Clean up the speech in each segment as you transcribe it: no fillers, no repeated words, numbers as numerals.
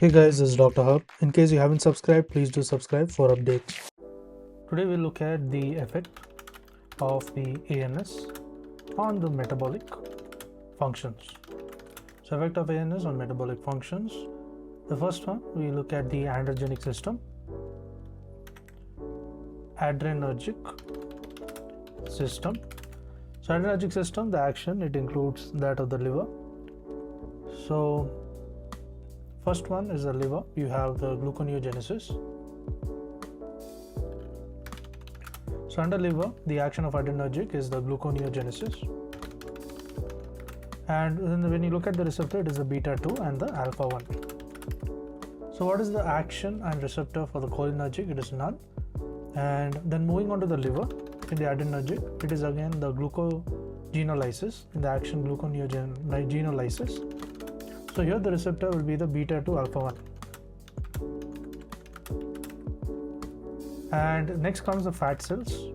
Hey guys, this is Dr. Hub. In case you haven't subscribed, please do subscribe for updates. Today we'll look at the effect of the ANS on the metabolic functions. So effect of ANS on metabolic functions. The first one, we look at the androgenic system. Adrenergic system. So adrenergic system, the action, it includes that of the liver. So first one is the liver. You have the gluconeogenesis. So under liver, the action of adrenergic is the gluconeogenesis. And then when you look at the receptor, it is the beta 2 and the alpha 1. So what is the action and receptor for the cholinergic? It is none. And then moving on to the liver, in the adrenergic, it is again the glucogenolysis, in the action gluconeogenolysis. So here the receptor will be the beta 2 alpha 1. And next comes the fat cells.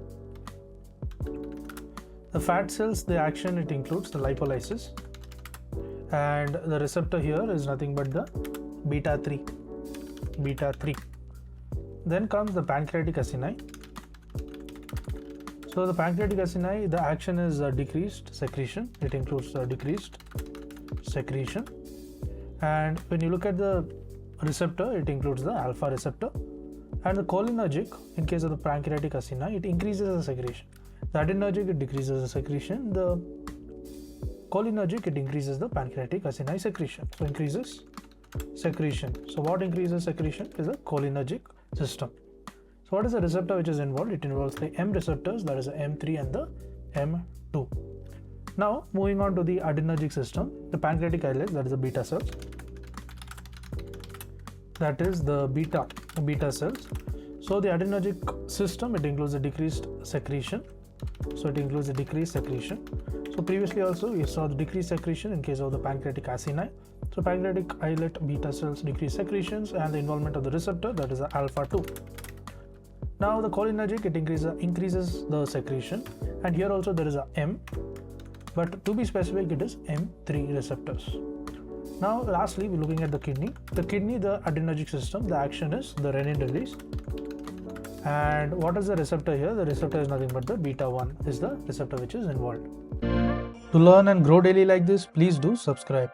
The fat cells, the action, it includes the lipolysis. And the receptor here is nothing but the beta 3. Then comes the pancreatic acini. So the pancreatic acini, the action is decreased secretion. It includes decreased secretion. And when you look at the receptor, it includes the alpha receptor. And the cholinergic, in case of the pancreatic acini, it increases the secretion. The adrenergic, it decreases the secretion. The cholinergic, it increases the pancreatic acini secretion. So increases secretion. So what increases secretion is the cholinergic system. So what is the receptor which is involved? It involves the M receptors, that is the M3 and the M2. Now moving on to the adrenergic system, the pancreatic islets, that is the beta cells, that is the beta cells. So the adrenergic system, it includes a decreased secretion. So previously also we saw the decreased secretion in case of the pancreatic acini. So pancreatic islet beta cells decrease secretions and the involvement of the receptor, that is the alpha 2. Now the cholinergic, it increases the secretion, and here also there is a M, but to be specific, it is M3 receptors. Now lastly, we're looking at the kidney. The kidney, the adrenergic system, the action is the renin release. And what is the receptor here? The receptor is nothing but the beta 1 is the receptor which is involved. To learn and grow daily like this, please do subscribe.